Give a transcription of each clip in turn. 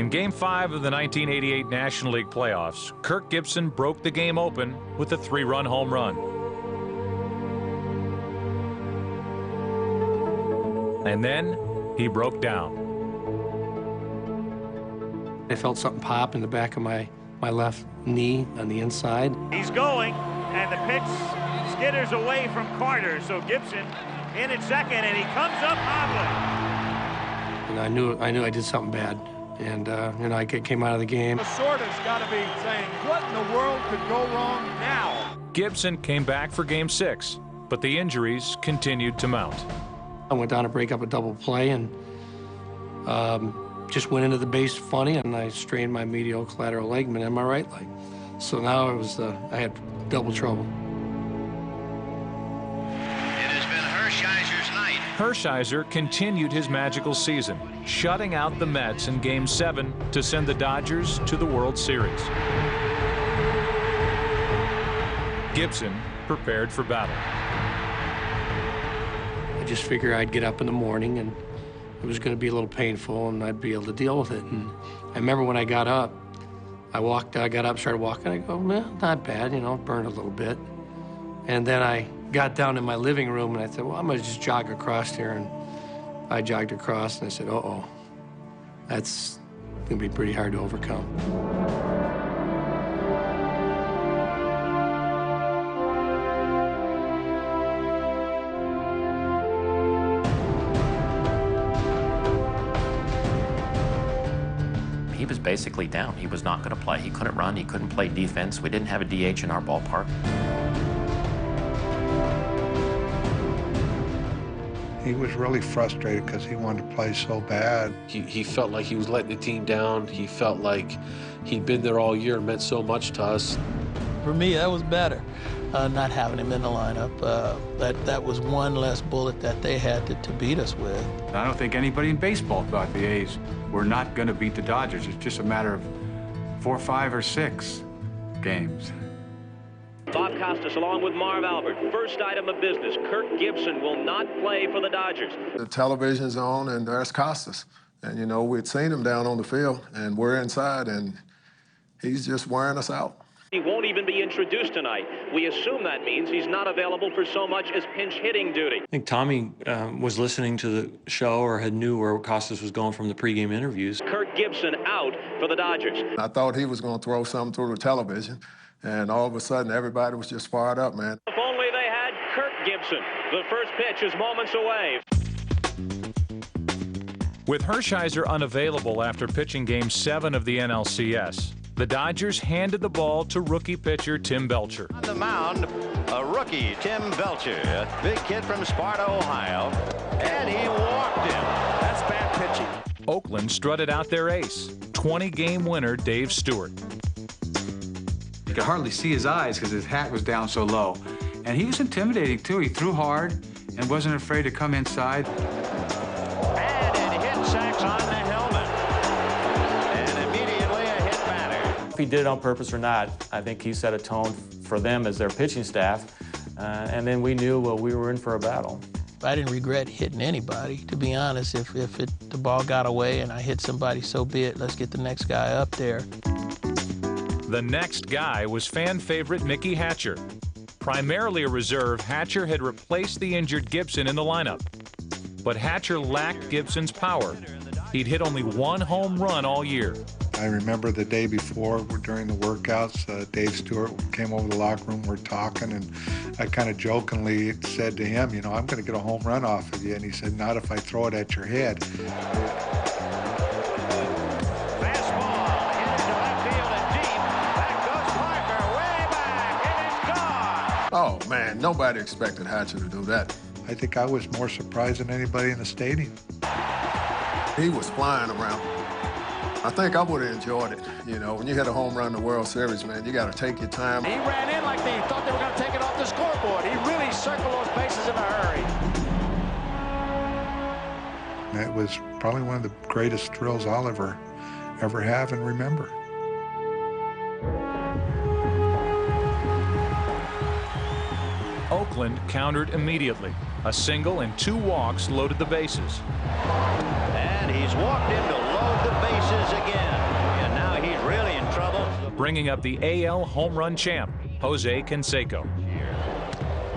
In Game 5 of the 1988 National League playoffs, Kirk Gibson broke the game open with a 3-run home run. And then he broke down. I felt something pop in the back of my left knee on the inside. He's going, and the pitch skitters away from Carter, so Gibson in at second, and he comes up hobbling. And I knew I did something bad, and I came out of the game. The sorter's got to be saying, what in the world could go wrong now? Gibson came back for Game 6, but the injuries continued to mount. I went down to break up a double play and just went into the base funny, and I strained my medial collateral ligament in my right leg. So now I had double trouble. It has been Hershiser's night. Hershiser continued his magical season, shutting out the Mets in Game 7 to send the Dodgers to the World Series. Gibson prepared for battle. I just figured I'd get up in the morning, and it was going to be a little painful, and I'd be able to deal with it. And I remember when I got up, I got up, started walking. I go, man, not bad, burned a little bit. And then I got down in my living room, and I said, well, I'm going to just jog across here. And I jogged across, and I said, uh-oh, that's going to be pretty hard to overcome. He was basically down. He was not going to play. He couldn't run. He couldn't play defense. We didn't have a DH in our ballpark. He was really frustrated because he wanted to play so bad. He felt like he was letting the team down. He felt like he'd been there all year and meant so much to us. For me, that was better, not having him in the lineup. That was one less bullet that they had to beat us with. I don't think anybody in baseball thought the A's were not going to beat the Dodgers. It's just a matter of 4, 5, or 6 games. Bob Costas along with Marv Albert. First item of business, Kirk Gibson will not play for the Dodgers. The television's on, and there's Costas. And, we'd seen him down on the field, and we're inside, and he's just wearing us out. He won't even be introduced tonight. We assume that means he's not available for so much as pinch hitting duty. I think Tommy was listening to the show or knew where Costas was going from the pregame interviews. Kirk Gibson out for the Dodgers. I thought he was going to throw something through the television, and all of a sudden everybody was just fired up, man. If only they had Kirk Gibson. The first pitch is moments away. With Hershiser unavailable after pitching Game 7 of the NLCS, the Dodgers handed the ball to rookie pitcher Tim Belcher. On the mound, a rookie, Tim Belcher, a big kid from Sparta, Ohio, and he walked him. That's bad pitching. Oakland strutted out their ace, 20-game winner Dave Stewart. You could hardly see his eyes because his hat was down so low. And he was intimidating, too. He threw hard and wasn't afraid to come inside. And it hit Sachs on the helmet. And immediately a hit batter. If he did it on purpose or not, I think he set a tone for them as their pitching staff. And then we knew, well, we were in for a battle. I didn't regret hitting anybody, to be honest. If the ball got away and I hit somebody, so be it. Let's get the next guy up there. The next guy was fan favorite Mickey Hatcher. Primarily a reserve, Hatcher had replaced the injured Gibson in the lineup. But Hatcher lacked Gibson's power. He'd hit only 1 home run all year. I remember the day before, during the workouts, Dave Stewart came over to the locker room, we're talking, and I kind of jokingly said to him, I'm going to get a home run off of you. And he said, not if I throw it at your head. Oh, man, nobody expected Hatcher to do that. I think I was more surprised than anybody in the stadium. He was flying around. I think I would have enjoyed it. When you hit a home run in the World Series, man, you got to take your time. He ran in like they thought they were going to take it off the scoreboard. He really circled those bases in a hurry. It was probably one of the greatest thrills I'll ever have and remember. Oakland countered immediately. A single and 2 walks loaded the bases. And And he's walked in to load the bases again. And now he's really in trouble. Bringing up the AL home run champ, Jose Canseco.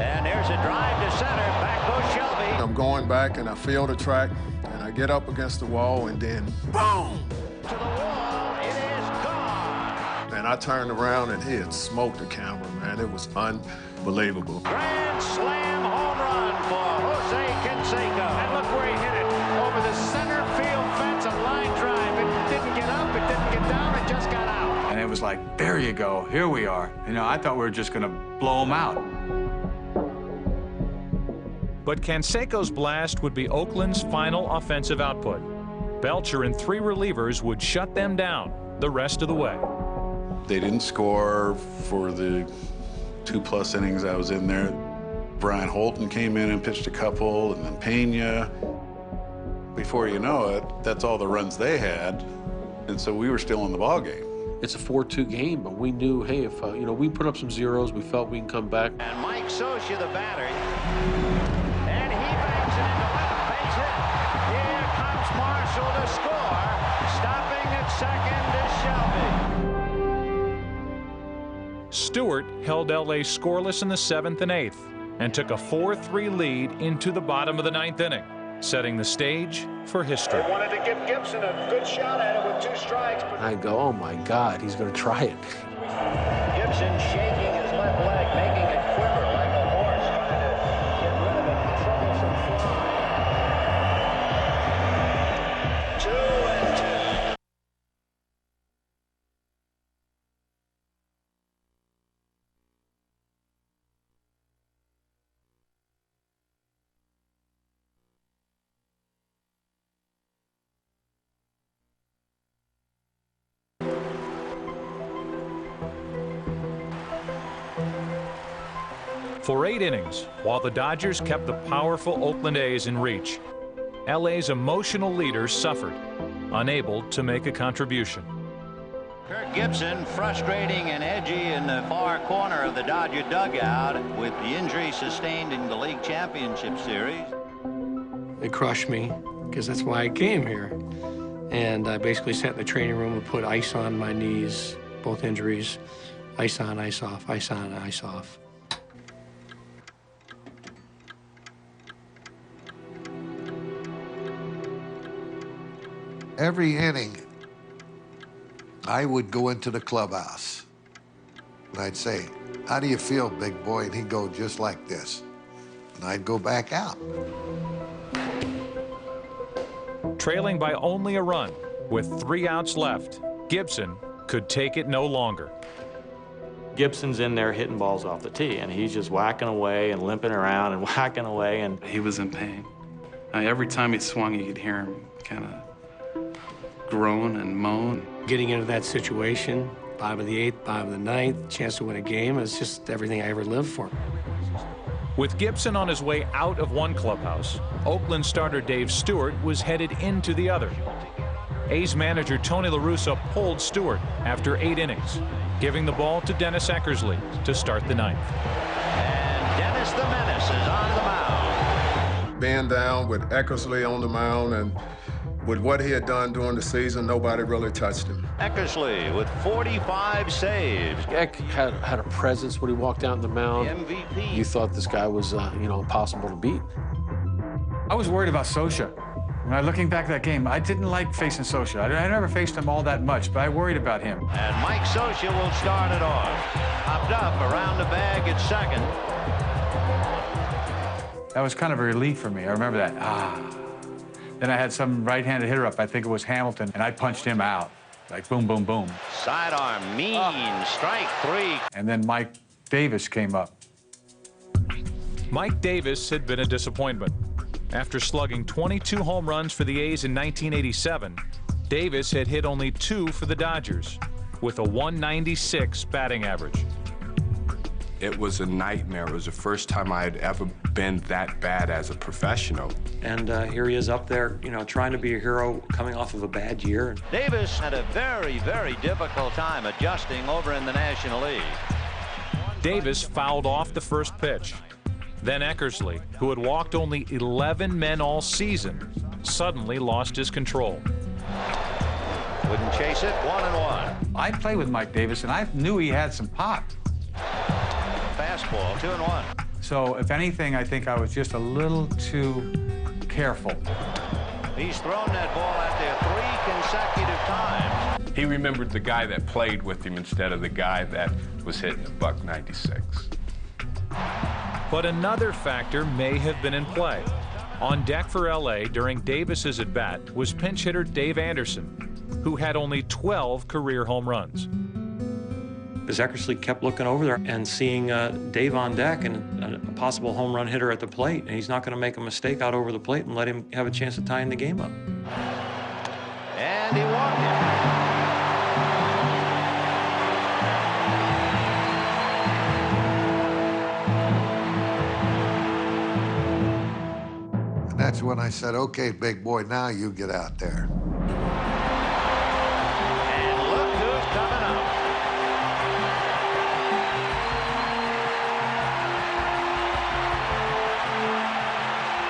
And there's a drive to center. Back goes Shelby. I'm going back and I feel the track and I get up against the wall and then boom! To the wall. It is gone. And I turned around and he had smoked the camera, man. It was unbelievable. Grand slam home run for Jose Canseco. And look where he hit it. Over the center field fence, a line drive. It didn't get up, it didn't get down, it just got out. And it was like, there you go, here we are. You know, I thought we were just gonna blow them out. But Canseco's blast would be Oakland's final offensive output. Belcher and 3 relievers would shut them down the rest of the way. They didn't score for the 2+ innings I was in there. Brian Holton came in and pitched a couple, and then Pena. Before you know it, that's all the runs they had, and so we were still in the ballgame. It's a 4-2 game, but we knew, hey, if we put up some zeros, we felt we can come back. And Mike Socia, the batter. And he bangs it into left, base hit. Here comes Marshall to score. Stopping at second is Shelby. Stewart held LA scoreless in the 7th and 8th and took a 4-3 lead into the bottom of the 9th inning, setting the stage for history. They wanted to give Gibson a good shot at it with 2 strikes. But I go, oh my God, he's going to try it. Gibson shaking his left leg, making it quiver like a horse, trying to get rid of a troublesome fly. 2-2. For 8 innings, while the Dodgers kept the powerful Oakland A's in reach, LA's emotional leaders suffered, unable to make a contribution. Kirk Gibson, frustrating and edgy in the far corner of the Dodger dugout with the injury sustained in the League Championship Series. They crushed me, because that's why I came here. And I basically sat in the training room and put ice on my knees, both injuries. Ice on, ice off, ice on, ice off. Every inning, I would go into the clubhouse, and I'd say, how do you feel, big boy? And he'd go just like this. And I'd go back out. Trailing by only a run, with 3 outs left, Gibson could take it no longer. Gibson's in there hitting balls off the tee, and he's just whacking away and limping around and whacking away. And he was in pain. Every time he swung, you could hear him kind of groan and moan. Getting into that situation, bottom of the 8th, bottom of the 9th, chance to win a game, is just everything I ever lived for. With Gibson on his way out of one clubhouse, Oakland starter Dave Stewart was headed into the other. A's manager Tony La Russa pulled Stewart after 8 innings, giving the ball to Dennis Eckersley to start the 9th. And Dennis the Menace is on the mound. Being down with Eckersley on the mound, and with what he had done during the season, nobody really touched him. Eckersley with 45 saves. Eck had a presence when he walked out on the mound. The MVP. You thought this guy was, impossible to beat. I was worried about Socia. Looking back at that game, I didn't like facing Socia. I never faced him all that much, but I worried about him. And Mike Socia will start it off. Popped up around the bag at second. That was kind of a relief for me. I remember that. Then I had some right-handed hitter up. I think it was Hamilton, and I punched him out. Like boom, boom, boom. Sidearm, mean, strike 3. And then Mike Davis came up. Mike Davis had been a disappointment. After slugging 22 home runs for the A's in 1987, Davis had hit only 2 for the Dodgers, with a 196 batting average. It was a nightmare. It was the first time I had ever been that bad as a professional. And here he is up there, trying to be a hero coming off of a bad year. Davis had a very, very difficult time adjusting over in the National League. Davis fouled off the first pitch. Then Eckersley, who had walked only 11 men all season, suddenly lost his control. Wouldn't chase it, 1-1. I played with Mike Davis, and I knew he had some pop. Fastball, 2-1. So, if anything, I think I was just a little too careful. He's thrown that ball out there 3 consecutive times. He remembered the guy that played with him instead of the guy that was hitting a .196. But another factor may have been in play. On deck for LA during Davis's at-bat was pinch hitter Dave Anderson, who had only 12 career home runs. Eckersley kept looking over there and seeing Dave on deck and a possible home run hitter at the plate, and he's not going to make a mistake out over the plate and let him have a chance of tying the game up. And he walked it. And that's when I said, okay, big boy, now you get out there. And look who's coming up.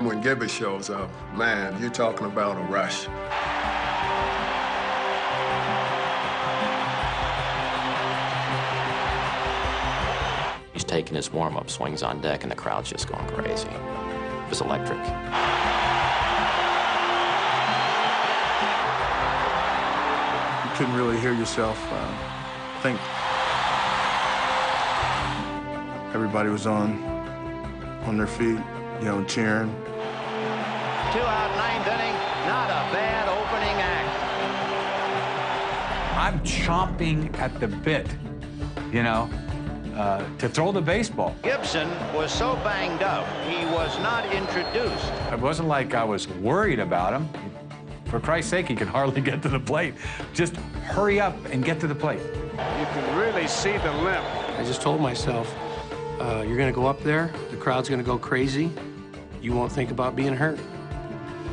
When Gibby shows up, man, you're talking about a rush. He's taking his warm-up swings on deck, and the crowd's just going crazy. It was electric. You couldn't really hear yourself. I think everybody was on their feet, you know, cheering. 2 out, 9th inning. Not a bad opening act. I'm chomping at the bit, you know, to throw the baseball. Gibson was so banged up, he was not introduced. It wasn't like I was worried about him. For Christ's sake, he could hardly get to the plate. Just hurry up and get to the plate. You can really see the limp. I just told myself, you're going to go up there, the crowd's going to go crazy, you won't think about being hurt,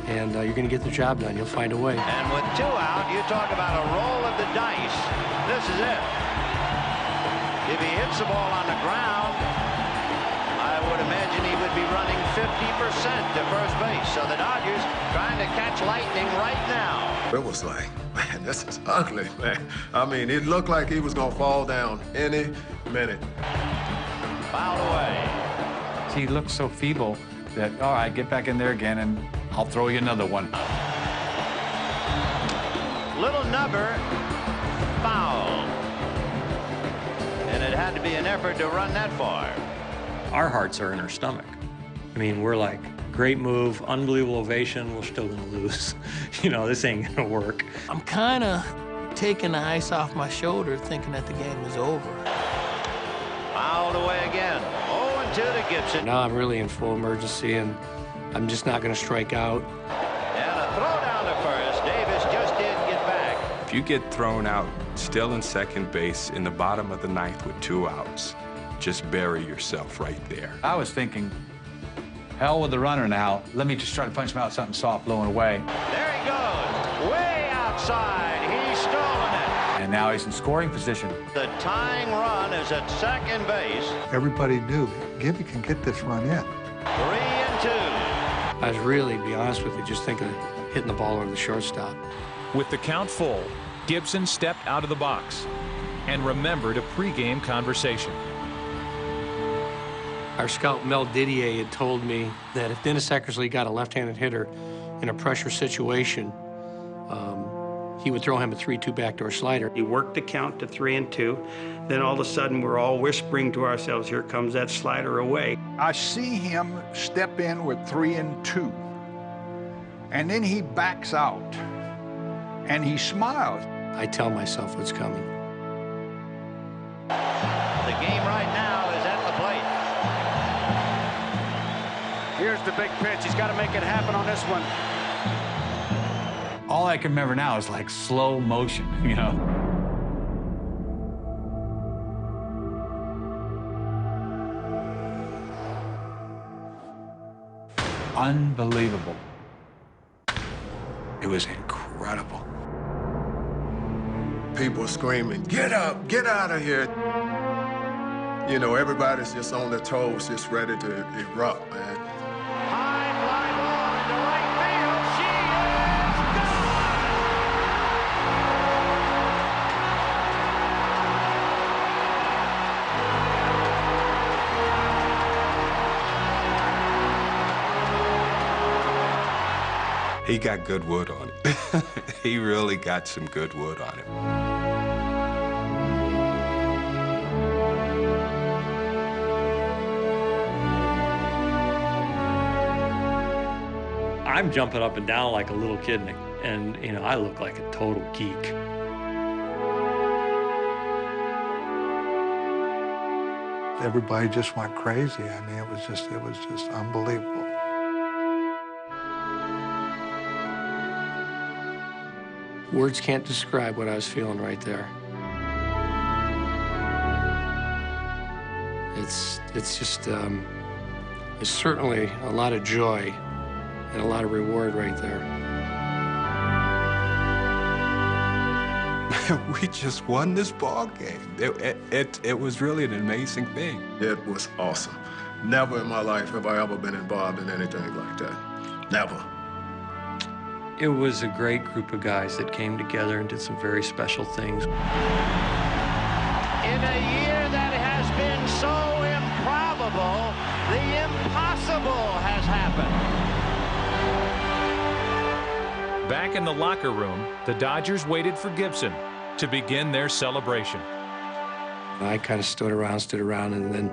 and you're going to get the job done. You'll find a way. And with 2 out, you talk about a roll of the dice. This is it. If he hits the ball on the ground, I would imagine he would be running 50% to first base. So the Dodgers trying to catch lightning right now. It was like, man, this is ugly, man. I mean, it looked like he was going to fall down any minute. Fouled away. He looked so feeble that, all right, get back in there again, and I'll throw you another one. Little nubber, foul. And it had to be an effort to run that far. Our hearts are in our stomach. I mean, we're like, great move, unbelievable ovation, we're still going to lose. You know, this ain't going to work. I'm kind of taking the ice off my shoulder, thinking that the game is over. Fouled away again. 0-2 to Gibson. Now I'm really in full emergency, and I'm just not going to strike out. And a throw down to first. Davis just didn't get back. If you get thrown out still in second base in the bottom of the 9th with 2 outs, just bury yourself right there. I was thinking, hell with the runner now. Let me just try to punch him out something soft, blowing away. There he goes. Way outside. He's stolen it. And now he's in scoring position. The tying run is at second base. Everybody knew Gibby can get this run in. 3-2. I was really, to be honest with you, just thinking of hitting the ball over the shortstop. With the count full, Gibson stepped out of the box and remembered a pregame conversation. Our scout Mel Didier had told me that if Dennis Eckersley got a left-handed hitter in a pressure situation, he would throw him a 3-2 backdoor slider. He worked the count to 3-2. Then all of a sudden, we're all whispering to ourselves, here comes that slider away. I see him step in with 3-2. And then he backs out. And he smiles. I tell myself what's coming. The game right now is at the plate. Here's the big pitch. He's got to make it happen on this one. All I can remember now is like slow motion, you know? Unbelievable. It was incredible. People screaming, get up, get out of here. You know, everybody's just on their toes, just ready to erupt, man. High fly ball into right field. She He got good wood on it. He really got some good wood on it. I'm jumping up and down like a little kid, and you know, I look like a total geek. Everybody just went crazy. I mean, it was just unbelievable. Words can't describe what I was feeling right there. It's just, it's certainly a lot of joy and a lot of reward right there. We just won this ball game. It was really an amazing thing. It was awesome. Never in my life have I ever been involved in anything like that. Never. It was a great group of guys that came together and did some very special things. In a year that has been so improbable, the impossible has happened. Back in the locker room, the Dodgers waited for Gibson to begin their celebration. I kind of stood around, and then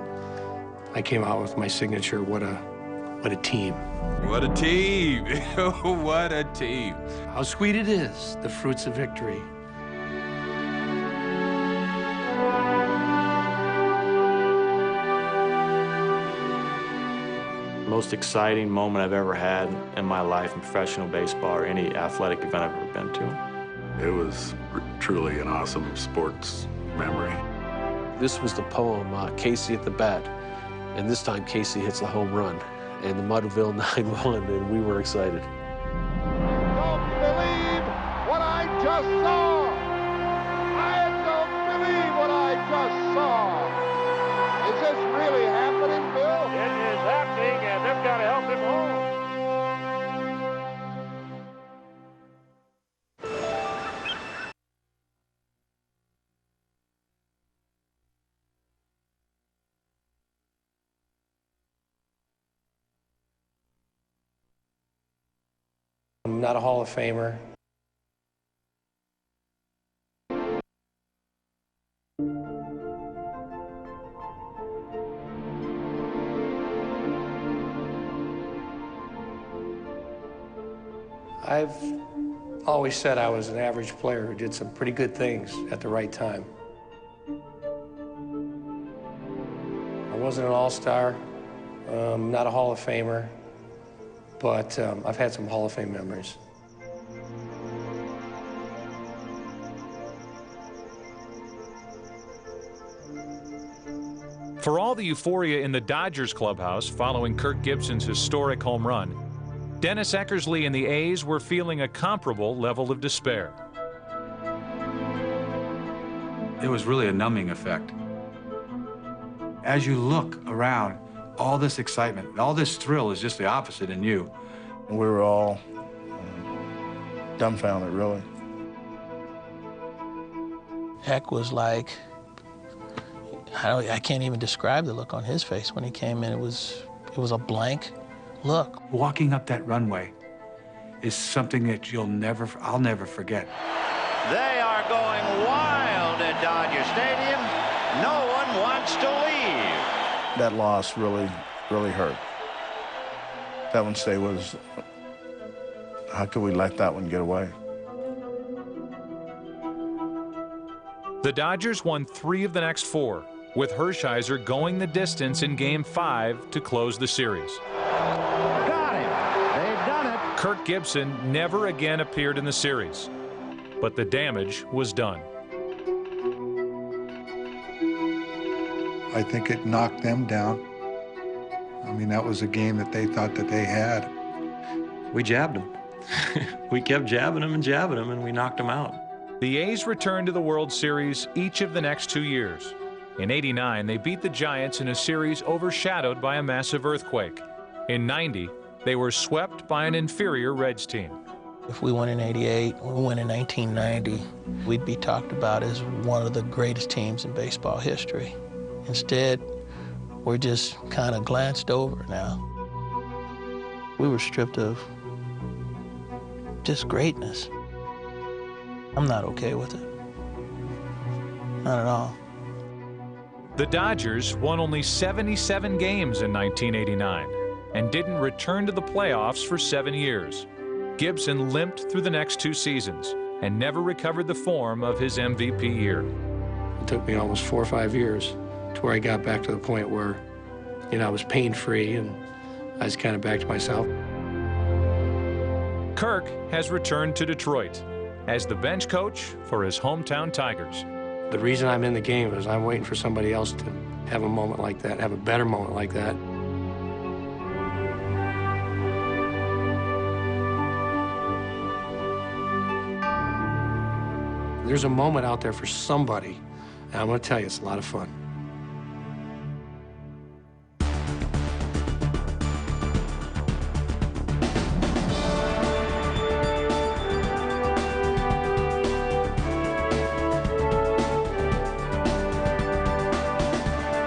I came out with my signature, what a team. What a team. What a team. How sweet it is, the fruits of victory. Most exciting moment I've ever had in my life in professional baseball or any athletic event I've ever been to. It was truly an awesome sports memory. This was the poem, Casey at the bat, and this time Casey hits the home run, and the Mudville 9-1, and we were excited. Don't believe what I just saw! I don't believe what I just saw! Is this really happening, Bill? It is happening, and they've got to help him home. I'm not a Hall of Famer. I've always said I was an average player who did some pretty good things at the right time. I wasn't an all-star, not a Hall of Famer, but I've had some Hall of Fame memories. For all the euphoria in the Dodgers clubhouse following Kirk Gibson's historic home run, Dennis Eckersley and the A's were feeling a comparable level of despair. It was really a numbing effect. As you look around, all this excitement, all this thrill is just the opposite in you. We were all dumbfounded, really. Eck was like, I can't even describe the look on his face when he came in. It was a blank look. Walking up that runway is something that I'll never forget. They are going wild at Dodger Stadium. No one wants to leave. That loss really hurt. That one was, how could we let that one get away? The Dodgers won 3 of the next 4, with Hershiser going the distance in Game 5 to close the series. Got him. They've done it. Kirk Gibson never again appeared in the series, but the damage was done. I think it knocked them down. I mean, that was a game that they thought that they had. We jabbed them. We kept jabbing them, and we knocked them out. The A's returned to the World Series each of the next 2 years. In '89, they beat the Giants in a series overshadowed by a massive earthquake. In '90, they were swept by an inferior Reds team. If we won in '88, we won in 1990, we'd be talked about as one of the greatest teams in baseball history. Instead, we're just kind of glanced over now. We were stripped of just greatness. I'm not okay with it. Not at all. The Dodgers won only 77 games in 1989 and didn't return to the playoffs for 7 years. Gibson limped through the next 2 seasons and never recovered the form of his MVP year. It took me almost 4 or 5 years to where I got back to the point where, I was pain-free and I was kind of back to myself. Kirk has returned to Detroit as the bench coach for his hometown Tigers. The reason I'm in the game is I'm waiting for somebody else to have a moment like that, have a better moment like that. There's a moment out there for somebody, and I'm going to tell you, it's a lot of fun.